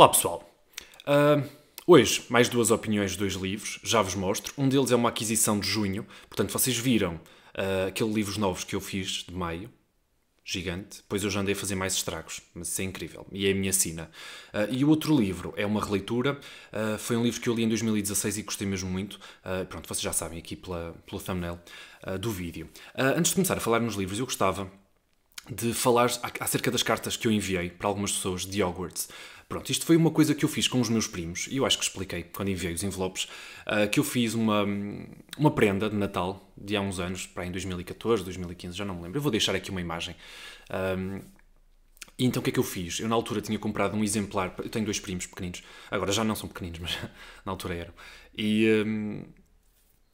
Olá pessoal, hoje mais duas opiniões de dois livros, já vos mostro. Um deles é uma aquisição de junho, portanto vocês viram aqueles livros novos que eu fiz de maio, gigante, depois eu já andei a fazer mais estragos, mas isso é incrível, e é a minha sina. E o outro livro é uma releitura, foi um livro que eu li em 2016 e gostei mesmo muito, pronto, vocês já sabem aqui pelo thumbnail do vídeo. Antes de começar a falar nos livros, eu gostava de falar acerca das cartas que eu enviei para algumas pessoas de Hogwarts. Pronto, isto foi uma coisa que eu fiz com os meus primos, e eu acho que expliquei quando enviei os envelopes, que eu fiz uma prenda de Natal de há uns anos, para em 2014, 2015, já não me lembro. Eu vou deixar aqui uma imagem. E então o que é que eu fiz? Eu na altura tinha comprado um exemplar, eu tenho dois primos pequeninos, agora já não são pequeninos, mas na altura eram. E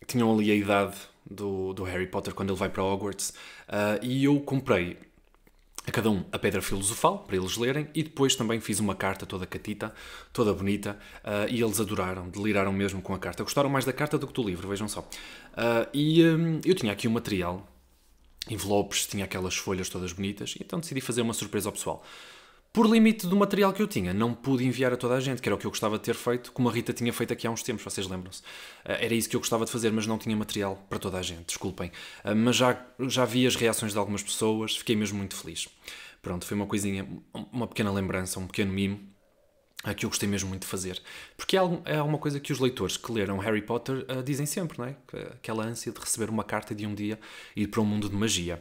tinham ali a idade do Harry Potter quando ele vai para Hogwarts, e eu comprei a cada um a Pedra Filosofal, para eles lerem, e depois também fiz uma carta toda catita, toda bonita, e eles adoraram, deliraram mesmo com a carta. Gostaram mais da carta do que do livro, vejam só. Eu tinha aqui o material, envelopes, tinha aquelas folhas todas bonitas, e então decidi fazer uma surpresa ao pessoal. Por limite do material que eu tinha, não pude enviar a toda a gente, que era o que eu gostava de ter feito, como a Rita tinha feito aqui há uns tempos, vocês lembram-se. Era isso que eu gostava de fazer, mas não tinha material para toda a gente, desculpem. Mas já vi as reações de algumas pessoas, fiquei mesmo muito feliz. Pronto, foi uma coisinha, uma pequena lembrança, um pequeno mimo, que eu gostei mesmo muito de fazer. Porque é uma coisa que os leitores que leram Harry Potter dizem sempre, não é? Aquela ânsia de receber uma carta de um dia e ir para um mundo de magia.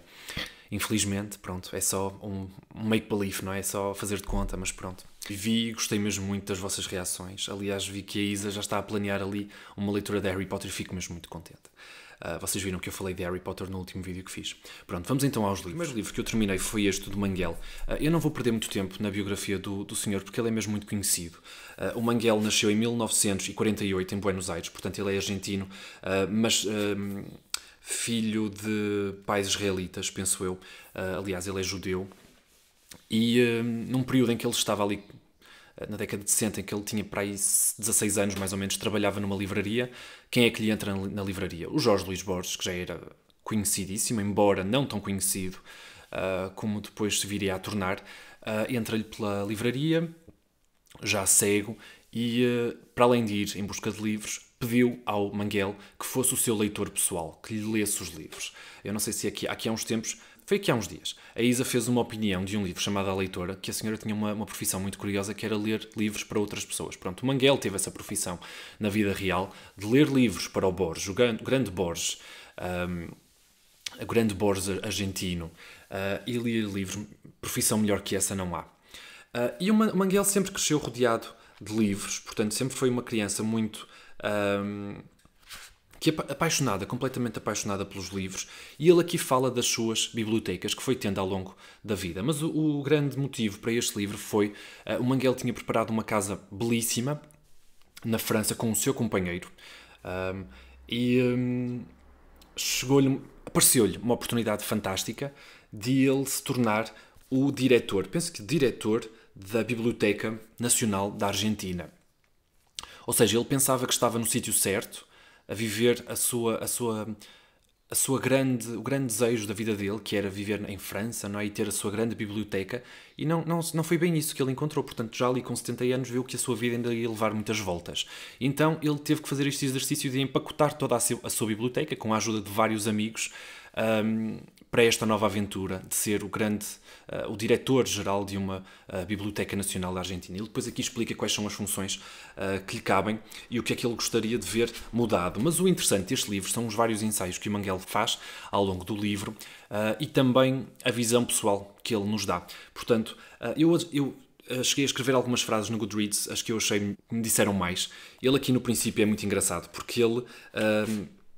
Infelizmente, pronto, é só um make-believe, não é? É só fazer de conta, mas pronto. Vi e gostei mesmo muito das vossas reações. Aliás, vi que a Isa já está a planear ali uma leitura de Harry Potter e fico mesmo muito contente. Vocês viram que eu falei de Harry Potter no último vídeo que fiz. Pronto, vamos então aos livros. O primeiro livro que eu terminei foi este do Manguel. Eu não vou perder muito tempo na biografia do senhor, porque ele é mesmo muito conhecido. O Manguel nasceu em 1948 em Buenos Aires, portanto ele é argentino, mas filho de pais israelitas, penso eu. Aliás, ele é judeu. E num período em que ele estava ali, na década de 60, em que ele tinha para aí 16 anos, mais ou menos, trabalhava numa livraria. Quem é que lhe entra na livraria? O Jorge Luís Borges, que já era conhecidíssimo, embora não tão conhecido como depois se viria a tornar. Entra-lhe pela livraria, já cego, e para além de ir em busca de livros, pediu ao Manguel que fosse o seu leitor pessoal, que lhe lesse os livros. Eu não sei se aqui há uns tempos, foi aqui há uns dias, a Isa fez uma opinião de um livro chamado A Leitora, que a senhora tinha uma profissão muito curiosa, que era ler livros para outras pessoas. Pronto, o Manguel teve essa profissão na vida real, de ler livros para o Borges, o grande Borges, o grande Borges argentino, e ler livros, profissão melhor que essa não há. E o Manguel sempre cresceu rodeado de livros, portanto sempre foi uma criança muito apaixonada, completamente apaixonada pelos livros, e ele aqui fala das suas bibliotecas que foi tendo ao longo da vida. Mas o grande motivo para este livro foi o Manguel tinha preparado uma casa belíssima na França com o seu companheiro, apareceu-lhe uma oportunidade fantástica de ele se tornar o diretor, penso que diretor da Biblioteca Nacional da Argentina. Ou seja, ele pensava que estava no sítio certo, a viver o grande desejo da vida dele, que era viver em França, não é? E ter a sua grande biblioteca, e não foi bem isso que ele encontrou. Portanto, já ali com 70 anos viu que a sua vida ainda ia levar muitas voltas. Então ele teve que fazer este exercício de empacotar toda a sua biblioteca, com a ajuda de vários amigos, para esta nova aventura de ser o diretor-geral de uma Biblioteca Nacional da Argentina. Ele depois aqui explica quais são as funções que lhe cabem e o que é que ele gostaria de ver mudado. Mas o interessante deste livro são os vários ensaios que o Manguel faz ao longo do livro, e também a visão pessoal que ele nos dá. Portanto, eu cheguei a escrever algumas frases no Goodreads, as que eu achei que me disseram mais. Ele aqui no princípio é muito engraçado, porque ele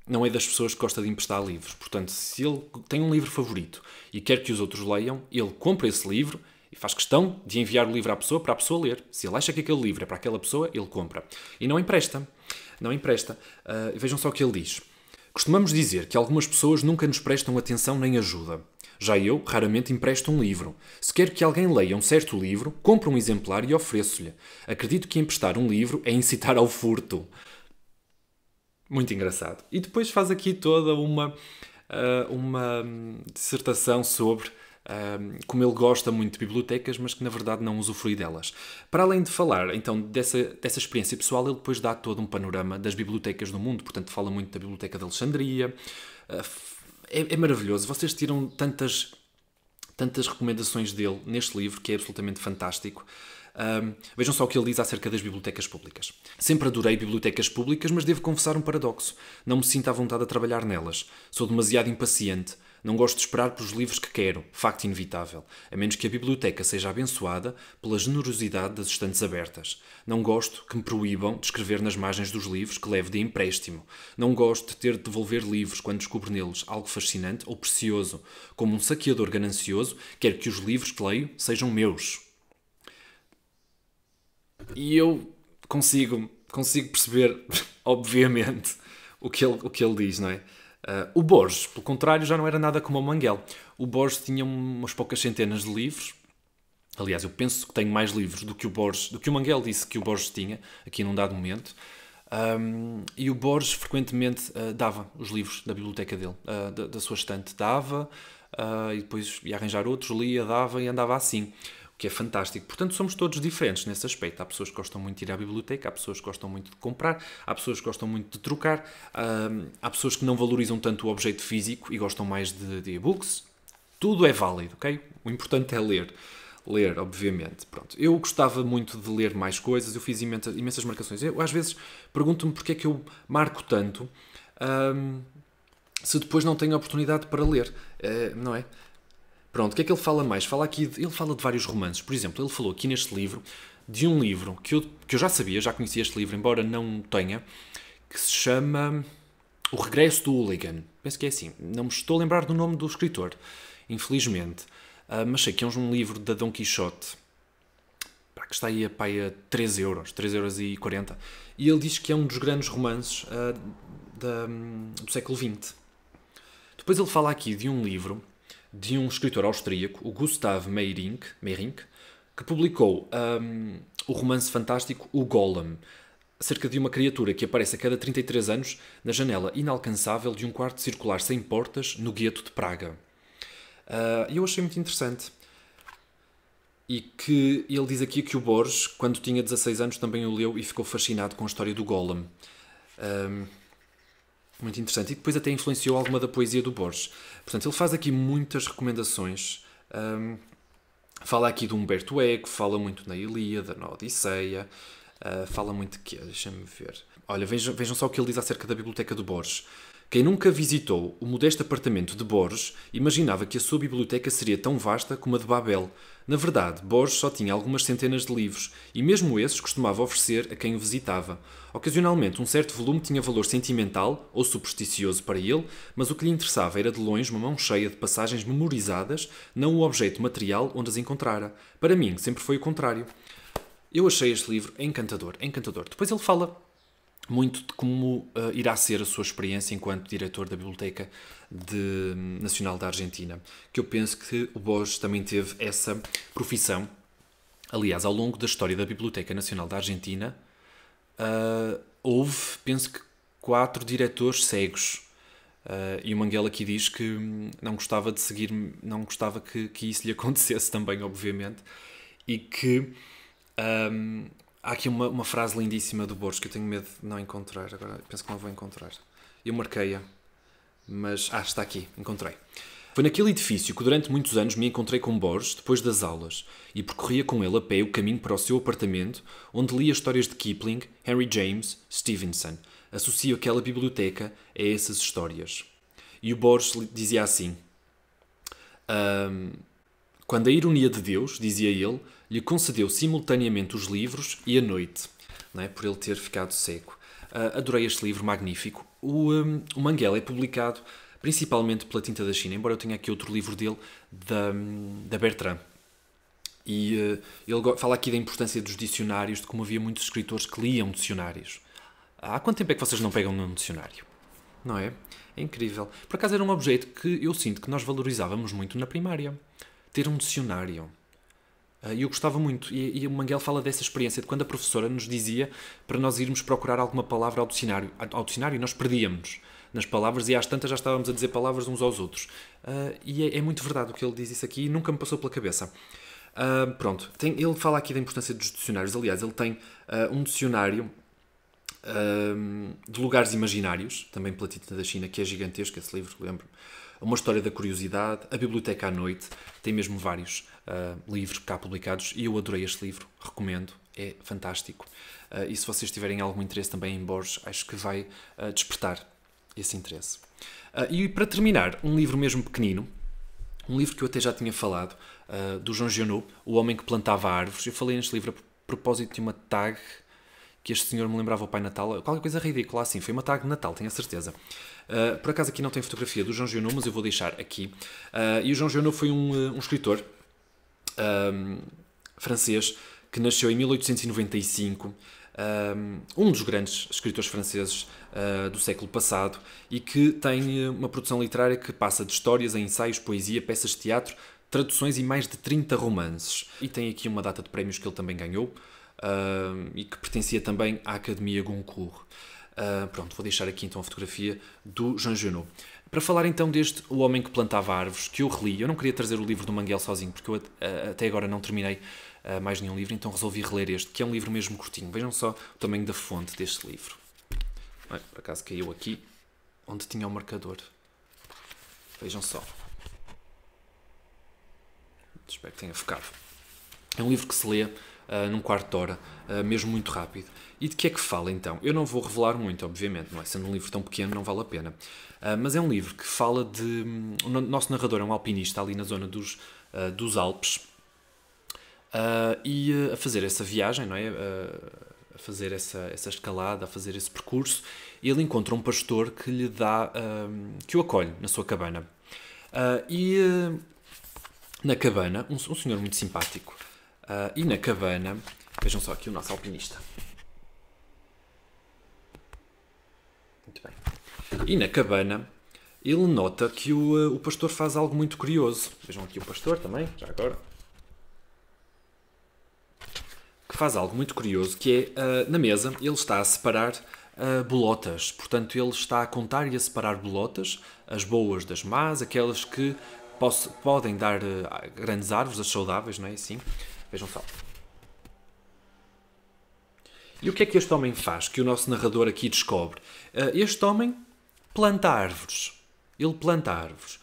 não é das pessoas que gosta de emprestar livros. Portanto, se ele tem um livro favorito e quer que os outros leiam, ele compra esse livro e faz questão de enviar o livro à pessoa para a pessoa ler. Se ele acha que aquele livro é para aquela pessoa, ele compra. E não empresta. Não empresta. Vejam só o que ele diz. Costumamos dizer que algumas pessoas nunca nos prestam atenção nem ajuda. Já eu, raramente empresto um livro. Se quero que alguém leia um certo livro, compro um exemplar e ofereço-lhe. Acredito que emprestar um livro é incitar ao furto. Muito engraçado. E depois faz aqui toda uma dissertação sobre como ele gosta muito de bibliotecas, mas que na verdade não usufrui delas. Para além de falar então dessa experiência pessoal, ele depois dá todo um panorama das bibliotecas do mundo, portanto fala muito da Biblioteca de Alexandria. É maravilhoso, vocês tiram tantas recomendações dele neste livro, que é absolutamente fantástico. Vejam só o que ele diz acerca das bibliotecas públicas. Sempre adorei bibliotecas públicas, mas devo confessar um paradoxo. Não me sinto à vontade a trabalhar nelas. Sou demasiado impaciente. Não gosto de esperar pelos livros que quero, facto inevitável, a menos que a biblioteca seja abençoada pela generosidade das estantes abertas. Não gosto que me proíbam de escrever nas margens dos livros que levo de empréstimo. Não gosto de ter de devolver livros quando descubro neles algo fascinante ou precioso. Como um saqueador ganancioso, quero que os livros que leio sejam meus. E eu consigo perceber, obviamente, o que ele diz, não é? O Borges, pelo contrário, já não era nada como o Manguel. O Borges tinha umas poucas centenas de livros. Aliás, eu penso que tenho mais livros do que o Manguel disse que o Borges tinha, aqui num dado momento. E o Borges frequentemente dava os livros da biblioteca dele, da sua estante. Dava, e depois ia arranjar outros, lia, dava e andava assim. O que é fantástico. Portanto, somos todos diferentes nesse aspecto. Há pessoas que gostam muito de ir à biblioteca, há pessoas que gostam muito de comprar, há pessoas que gostam muito de trocar, há pessoas que não valorizam tanto o objeto físico e gostam mais de e-books. Tudo é válido, ok? O importante é ler. Ler, obviamente. Pronto. Eu gostava muito de ler mais coisas, eu fiz imensas marcações. Eu, às vezes, pergunto-me porque é que eu marco tanto se depois não tenho oportunidade para ler, não é? Pronto, o que é que ele fala mais? Ele fala de vários romances. Por exemplo, ele falou aqui neste livro de um livro que eu já sabia, já conhecia este livro, embora não tenha, que se chama O Regresso do Hooligan. Penso que é assim. Não me estou a lembrar do nome do escritor, infelizmente. Mas sei que é um livro da Dom Quixote, que está aí a 3 euros, 3,40€. E ele diz que é um dos grandes romances do século XX. Depois ele fala aqui de um livro de um escritor austríaco, o Gustav Meyrink, que publicou o romance fantástico O Golem, acerca de uma criatura que aparece a cada 33 anos na janela inalcançável de um quarto circular sem portas no gueto de Praga. Eu achei muito interessante. E que ele diz aqui que o Borges, quando tinha 16 anos, também o leu e ficou fascinado com a história do Golem. Muito interessante. E depois até influenciou alguma da poesia do Borges. Portanto, ele faz aqui muitas recomendações. Fala aqui de Humberto Eco, fala muito na Ilíada, na Odisseia. Fala muito de quê? Deixa-me ver. Olha, vejam só o que ele diz acerca da biblioteca do Borges. Quem nunca visitou o modesto apartamento de Borges imaginava que a sua biblioteca seria tão vasta como a de Babel. Na verdade, Borges só tinha algumas centenas de livros, e mesmo esses costumava oferecer a quem o visitava. Ocasionalmente, um certo volume tinha valor sentimental ou supersticioso para ele, mas o que lhe interessava era de longe uma mão cheia de passagens memorizadas, não o objeto material onde as encontrara. Para mim, sempre foi o contrário. Eu achei este livro encantador, encantador. Depois ele fala muito de como irá ser a sua experiência enquanto diretor da Biblioteca Nacional da Argentina, que eu penso que o Borges também teve essa profissão. Aliás, ao longo da história da Biblioteca Nacional da Argentina, houve, penso que, 4 diretores cegos. E o Manguel aqui diz que não gostava de seguir, não gostava que isso lhe acontecesse também, obviamente, e que há aqui uma frase lindíssima do Borges que eu tenho medo de não encontrar. Agora penso que não vou encontrar. Eu marquei-a, mas está aqui, encontrei. Foi naquele edifício que durante muitos anos me encontrei com Borges depois das aulas e percorria com ele a pé o caminho para o seu apartamento, onde lia histórias de Kipling, Henry James, Stevenson. Associo aquela biblioteca a essas histórias. E o Borges dizia assim: quando a ironia de Deus, dizia ele, lhe concedeu simultaneamente os livros e a noite, não é? Por ele ter ficado cego. Adorei este livro, magnífico. O Manguel é publicado principalmente pela Tinta da China, embora eu tenha aqui outro livro dele, da Bertrand. E ele fala aqui da importância dos dicionários, de como havia muitos escritores que liam dicionários. Há quanto tempo é que vocês não pegam num dicionário? Não é? É incrível. Por acaso era um objeto que eu sinto que nós valorizávamos muito na primária. Ter um dicionário. E eu gostava muito. E o Manguel fala dessa experiência, de quando a professora nos dizia para nós irmos procurar alguma palavra ao dicionário. Ao dicionário nós perdíamos. nas palavras e às tantas já estávamos a dizer palavras uns aos outros. E é muito verdade o que ele diz isso aqui e nunca me passou pela cabeça. Pronto, ele fala aqui da importância dos dicionários. Aliás, ele tem um dicionário de lugares imaginários, também pela Tinta da China, que é gigantesco, esse livro, lembro. Uma História da Curiosidade, A Biblioteca à Noite, tem mesmo vários livros cá publicados e eu adorei este livro, recomendo, é fantástico. E se vocês tiverem algum interesse também em Borges, acho que vai despertar esse interesse. E para terminar, um livro mesmo pequenino, um livro que eu até já tinha falado, do Jean Genot, O Homem que Plantava Árvores. Eu falei neste livro a propósito de uma tag que este senhor me lembrava o Pai Natal, qualquer coisa ridícula assim, foi uma tag de Natal, tenho a certeza. Por acaso aqui não tem fotografia do Jean Genot, mas eu vou deixar aqui. E o Jean Genot foi um escritor francês que nasceu em 1895, um dos grandes escritores franceses do século passado e que tem uma produção literária que passa de histórias a ensaios, poesia, peças de teatro, traduções e mais de 30 romances. E tem aqui uma data de prémios que ele também ganhou e que pertencia também à Academia Goncourt. Pronto, vou deixar aqui então a fotografia do Jean Genot. Para falar então deste O Homem que Plantava Árvores, que eu reli, eu não queria trazer o livro do Manguel sozinho, porque eu até agora não terminei mais nenhum livro, então resolvi reler este, que é um livro mesmo curtinho. Vejam só o tamanho da fonte deste livro. Por acaso caiu aqui, onde tinha o marcador. Vejam só. Espero que tenha focado. É um livro que se lê num quarto de hora, mesmo muito rápido. E de que é que fala então? Eu não vou revelar muito, obviamente, não é? Sendo um livro tão pequeno, não vale a pena. Mas é um livro que fala de... O nosso narrador é um alpinista ali na zona dos Alpes e a fazer essa viagem, não é? A fazer essa escalada, a fazer esse percurso, e ele encontra um pastor que lhe dá... que o acolhe na sua cabana. Na cabana, um senhor muito simpático. E na cabana... Vejam só aqui o nosso alpinista. Muito bem. E na cabana, ele nota que o pastor faz algo muito curioso. Vejam aqui o pastor também, já agora. Que faz algo muito curioso, que é, na mesa, ele está a separar bolotas. Portanto, ele está a contar e a separar bolotas, as boas das más, aquelas que podem dar grandes árvores, as saudáveis, não é assim? Vejam só. E o que é que este homem faz, que o nosso narrador aqui descobre? Este homem planta árvores. Ele planta árvores.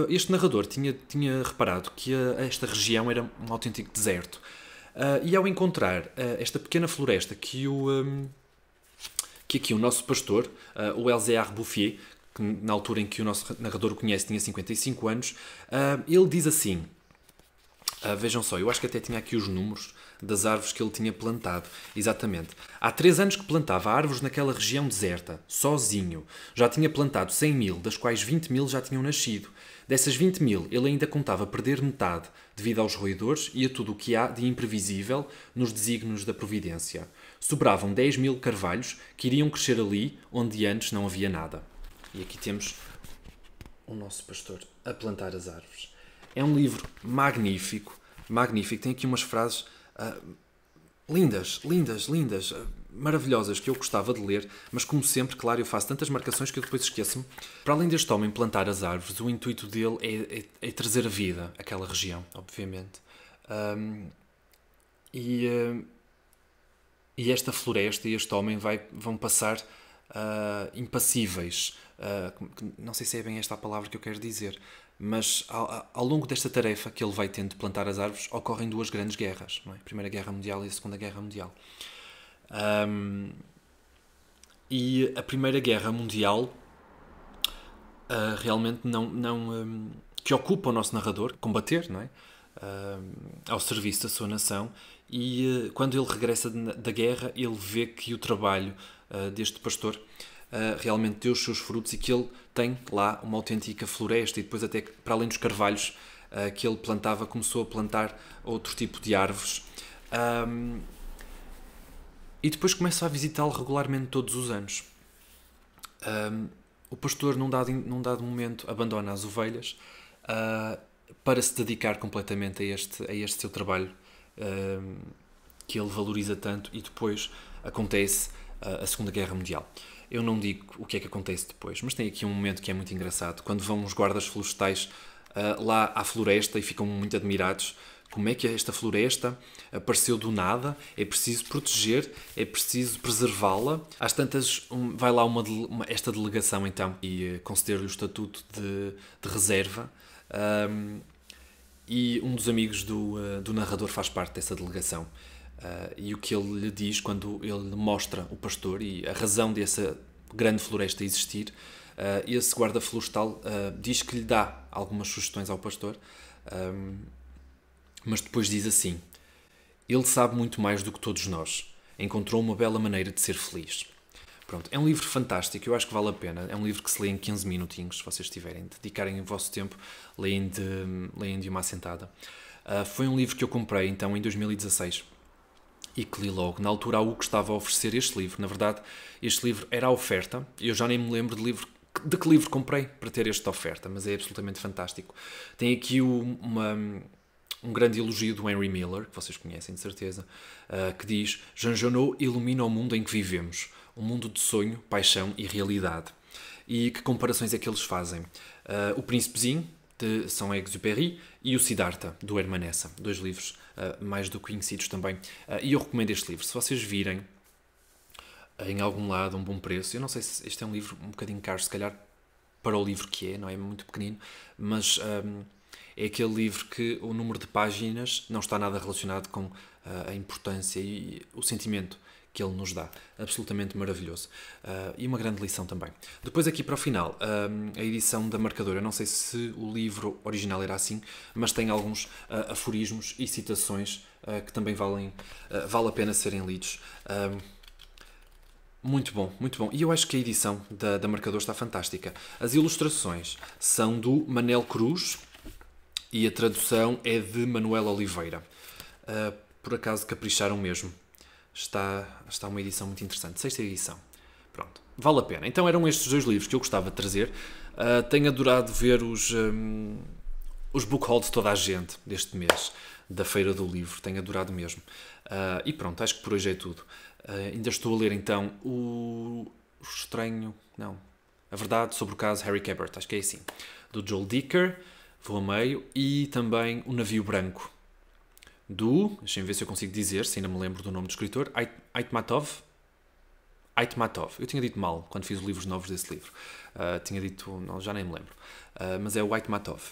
Este narrador tinha reparado que esta região era um autêntico deserto. E ao encontrar esta pequena floresta que aqui o nosso pastor, o Elzéar Bouffier, que na altura em que o nosso narrador o conhece tinha 55 anos, ele diz assim... vejam só, eu acho que até tinha aqui os números das árvores que ele tinha plantado. Exatamente. Há 3 anos que plantava árvores naquela região deserta, sozinho. Já tinha plantado 100.000, das quais 20.000 já tinham nascido. Dessas 20.000, ele ainda contava perder metade, devido aos roedores e a tudo o que há de imprevisível nos desígnios da providência. Sobravam 10.000 carvalhos que iriam crescer ali onde antes não havia nada. E aqui temos o nosso pastor a plantar as árvores. É um livro magnífico, magnífico. Tem aqui umas frases lindas, maravilhosas, que eu gostava de ler, mas como sempre, claro, eu faço tantas marcações que eu depois esqueço-me. Para além deste homem plantar as árvores, o intuito dele é trazer a vida àquela região, obviamente. E esta floresta e este homem vão passar impassíveis. Não sei se é bem esta a palavra que eu quero dizer, mas ao longo desta tarefa que ele vai tendo de plantar as árvores, ocorrem 2 grandes guerras, não é? A Primeira Guerra Mundial e a Segunda Guerra Mundial. E a Primeira Guerra Mundial realmente não que ocupa o nosso narrador, combater, não é? Ao serviço da sua nação, e quando ele regressa da guerra, ele vê que o trabalho deste pastor realmente deu os seus frutos e que ele tem lá uma autêntica floresta, e depois até para além dos carvalhos que ele plantava, começou a plantar outro tipo de árvores. E depois começa a visitá-lo regularmente todos os anos. O pastor, num dado momento, abandona as ovelhas para se dedicar completamente a este seu trabalho que ele valoriza tanto, e depois acontece a Segunda Guerra Mundial. eu não digo o que é que acontece depois, mas tem aqui um momento que é muito engraçado, quando vão os guardas florestais lá à floresta e ficam muito admirados. Como é que esta floresta apareceu do nada? É preciso proteger, é preciso preservá-la. Às tantas, vai lá esta delegação, então, e conceder-lhe o estatuto de reserva. E um dos amigos do narrador faz parte dessa delegação. E o que ele lhe diz quando ele mostra o pastor e a razão dessa grande floresta existir, esse guarda florestal diz que lhe dá algumas sugestões ao pastor, mas depois diz assim: ele sabe muito mais do que todos nós. Encontrou uma bela maneira de ser feliz. Pronto, é um livro fantástico, eu acho que vale a pena. É um livro que se lê em 15 minutinhos, se vocês tiverem, dedicarem o vosso tempo, leem de uma assentada. Foi um livro que eu comprei, então, em 2016 e que li logo. Na altura, a UC estava a oferecer este livro. Na verdade, este livro era a oferta. Eu já nem me lembro de que livro comprei para ter esta oferta, mas é absolutamente fantástico. Tem aqui um grande elogio do Henry Miller, que vocês conhecem de certeza, que diz: Jean Genot ilumina o mundo em que vivemos, um mundo de sonho, paixão e realidade. E que comparações é que eles fazem? O Príncipezinho, de Saint-Exupéry, e o Siddhartha, do Hermann Hesse, dois livros mais do que conhecidos também. E eu recomendo este livro. Se vocês virem em algum lado um bom preço, eu não sei se este é um livro um bocadinho caro, se calhar para o livro que é, não é muito pequenino, mas é aquele livro que o número de páginas não está nada relacionado com a importância e o sentimento que ele nos dá. Absolutamente maravilhoso. E uma grande lição também. Depois aqui para o final, a edição da Marcadora. Eu não sei se o livro original era assim, mas tem alguns aforismos e citações que também vale a pena serem lidos. Muito bom, muito bom. E eu acho que a edição da Marcador está fantástica. As ilustrações são do Manel Cruz e a tradução é de Manuel Oliveira. Por acaso capricharam mesmo. Está uma edição muito interessante. 6ª edição. Pronto. Vale a pena. Então eram estes dois livros que eu gostava de trazer. Tenho adorado ver os book hauls de toda a gente deste mês, da Feira do Livro. Tenho adorado mesmo. E pronto, acho que por hoje é tudo. Ainda estou a ler então o Estranho... Não. A Verdade sobre o caso Harry Quebert. Acho que é assim. Do Joel Dicker. Vou a meio. E também O Navio Branco. Deixem-me ver se eu consigo dizer, se ainda me lembro do nome do escritor, Aitmatov. Eu tinha dito mal quando fiz os livros novos desse livro. Tinha dito, não, já nem me lembro. Mas é o Aitmatov.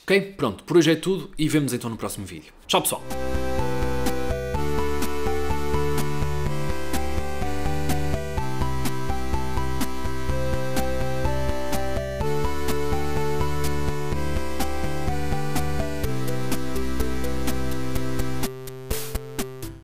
Ok? Pronto, por hoje é tudo e vemo-nos então no próximo vídeo. Tchau, pessoal!